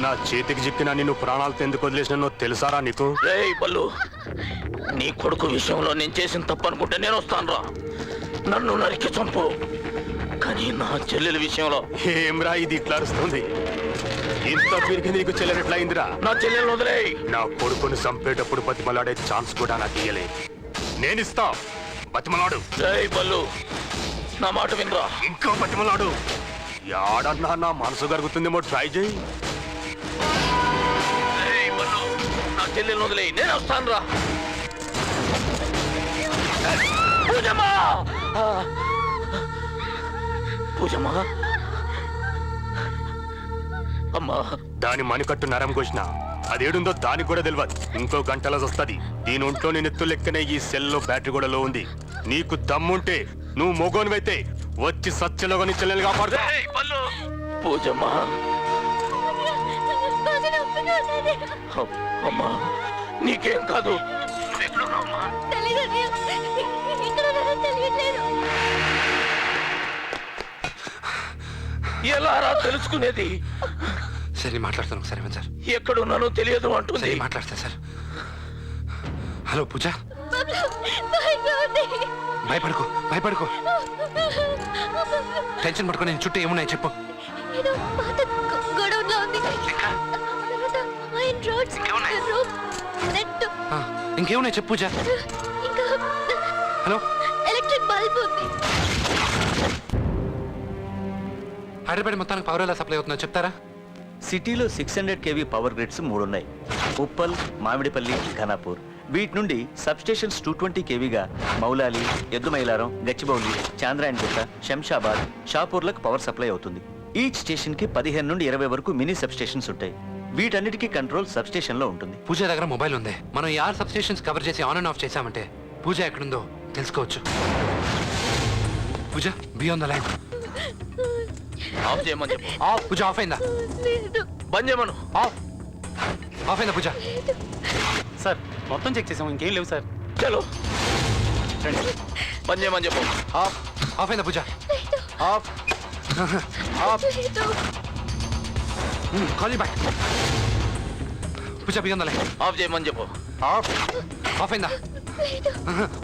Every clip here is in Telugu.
నువ్వు నా చేతికి చిక్కినా నిన్ను ప్రాణాలతో ఎందుకు వదిలేసినా తెలుసారా నీకు? రేయ్ బల్లు, నీ కొడుకు విషయంలో నేను చేసిన తప్పు అనుకుంటే నేను వస్తాను రా. నన్ను నరికి చంపు, కానీ నా చెల్లెల విషయంలో ఏమ్రా ఇది ఇట్లా అరుస్తుంది? ఇంత పిరికి నీకు చెల్లెలు ఎట్లా అయిందిరా? నా చెల్లెలు వదిలేయ్. నా కొడుకుని చంపేటప్పుడు బతిమలాడే ఛాన్స్ కూడా నాకు ఇయ్యలే. నేనిస్తా, బతిమలాడు. రేయ్ బల్లు, నా మాట వినరా. ఇంకో బతిమలాడు. యాడన్నా నా మనసు కరుగుతుందేమో ట్రై చేయి. రేయ్ బల్లు, నా చెల్లెలు వదిలేయ్, నేను వస్తాను రా. పూజమ్మా, పూజమ్మా, అమ్మా. దాని మణికట్టు నరం కోసిన అదేడుందో దానికి కూడా తెలియదు. ఇంకో గంటలో వస్తుంది. దీని ఒంట్లో నేను ఎత్తు లెక్కనే ఈ సెల్లో బ్యాటరీ కూడా లో ఉంది. నీకు దమ్ముంటే నువ్వు మొగోనివైతే వచ్చి సత్యలోని చెల్లెలు కాపాడు. పూజమ్మా, అమ్మా నీకేం కాదు. ఎలా రా తెలుసుకునేది? సరే మాట్లాడతాను ఒకసారి సార్. ఎక్కడున్నానో తెలియదు అంటుంది. మాట్లాడతా సార్. హలో పూజ, భయపడుకో భయపడుకో, టెన్షన్ పడుకో. నేను చుట్టూ ఏమున్నాయి చెప్పు. ఇంకేమున్నాయి చెప్పు పూజ. హలో, ఎలక్ట్రిక్ బల్బ్ ఉంది. హైదరాబాద్ మొత్తానికి పవర్ ఎలా సప్లై అవుతుందో చెప్తారా? సిటీలో 600 kV పవర్ గ్రిడ్స్ 3 ఉన్నాయి. ఉప్పల్, మామిడిపల్లి, ఘనాపూర్. వీటి నుండి సబ్స్టేషన్స్ 220 kVగా మౌలాలి, ఎద్దుమైలారం, గచ్చిబౌలి, చాంద్రాయణగుట్ట, శంషాబాద్, షాపూర్లకు పవర్ సప్లై అవుతుంది. ఈచ్ స్టేషన్ కి 15 నుండి 20 వరకు మినీ సబ్స్టేషన్స్ ఉంటాయి. వీటన్నిటికీ కంట్రోల్ సబ్స్టేషన్ లో ఉంటుంది. పూజ దగ్గర మొబైల్ ఉంది. మనం ఈ 6 సబ్స్టేషన్స్ కవర్ చేసి ఆన్ అండ్ ఆఫ్ చేసామంటే పూజ ఎక్కడుందో తెలుసుకోవచ్చు. Pooja, be on the line. Off చేయమని చెప్పు. ఆఫ్. పూజ ఆఫ్ అయిందా? బంద్ చేయమను. ఆఫ్. ఆఫ్ అయిందా పూజ? సార్ మొత్తం చెక్ చేసాము, ఇంకేం లేవు సార్. చలో బంద్ చేయమని చెప్పు. ఆఫ్. ఆఫ్ అయిందా Pooja? Off. Off. Call back. Pooja, be on the line. Off చేయమని చెప్పు. ఆఫ్. ఆఫ్ అయిందా?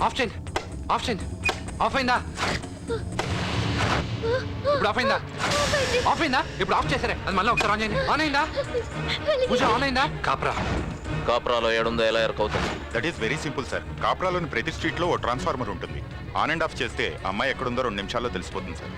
ఆఫ్ చేయండి. ఆఫ్ చేయండి. ఆఫ్ అయిందా? ఇప్పుడు ఆఫ్ అయిందా? ఆఫ్ అయిందా? ఇప్పుడు ఆఫ్ చేసారే, అది మళ్ళీ ఒకసారి ఆన్ చేయండి. ఆన్ అయిందా పూజ? ఆన్ అయిందా? కాప్రాలో ఏడుందో ఎలా ఎరకవుతుంది? That is very simple sir. కాప్రాలోని ప్రతి స్ట్రీట్ లో ఓ ట్రాన్స్ఫార్మర్ ఉంటుంది. ఆన్ అండ్ ఆఫ్ చేస్తే అమ్మాయి ఎక్కడుందో 2 నిమిషాల్లో తెలిసిపోతుంది సార్.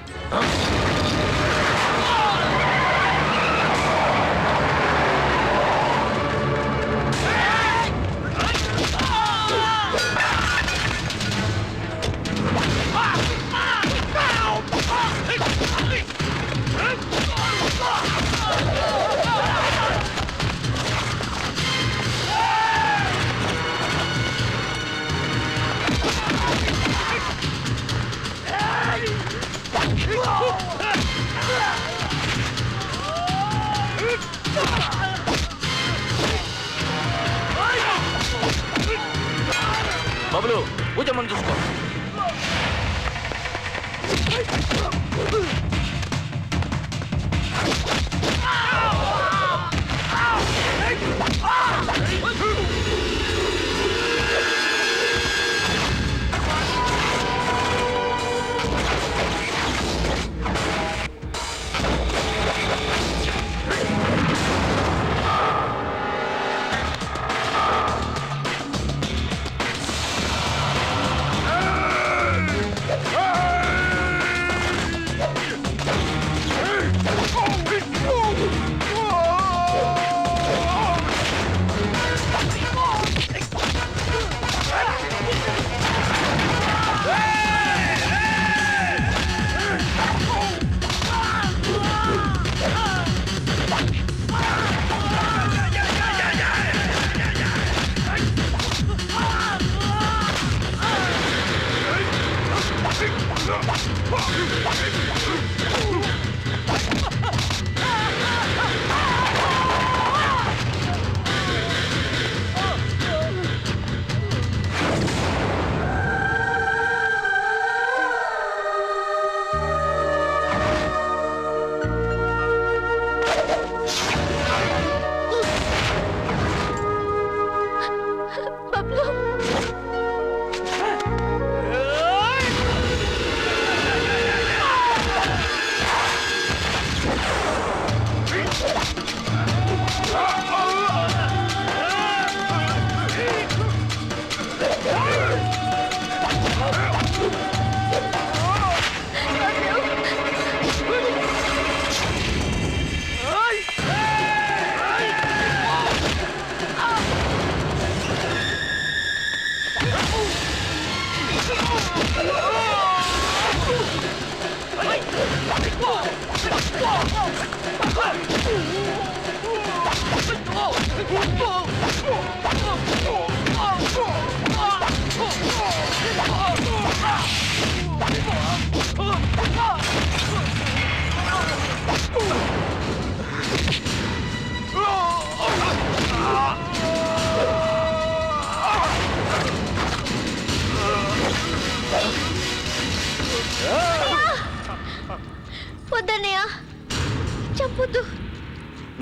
బబులు, పూజమ్మని చూసుకో.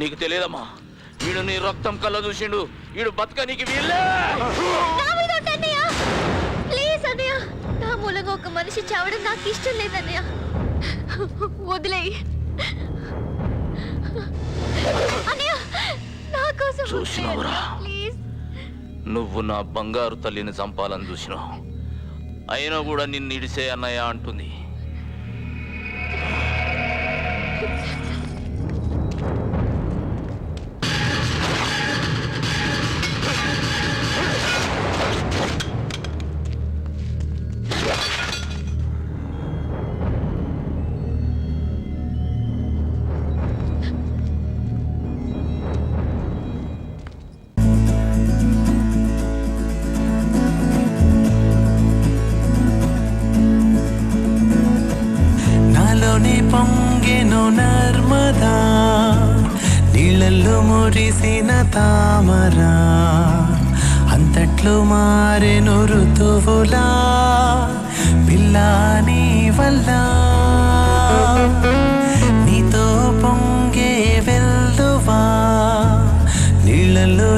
నీకు తెలియదమ్మా, వీడు నీ రక్తం కళ్ళ చూసిండు. వీడు బతక నీకు వీళ్ళే. నా మీద ఒట్టు అన్నయ్య. ప్లీజ్ అన్నయ్య, నా మూలంగా ఒక మనిషి చావడం నాకు ఇష్టం లేదన్నయ్య. వదిలేయ్ అన్నయ్య, నా కోసం చూసినావురా? ప్లీజ్. నువ్వు నా బంగారు తల్లిని చంపాలని చూసినావు, అయినా కూడా నిన్ను ఇడిసే అన్నయ్య అంటుంది. నాలోని పొంగెను నర్మదా, నీళ్ళల్లో మురిసిన తామరా, అంతట్లో మారెను ఋతువులా, పిల్లాని వల్ల నీతో పొంగే వెల్లువా, నీళ్ళల్లో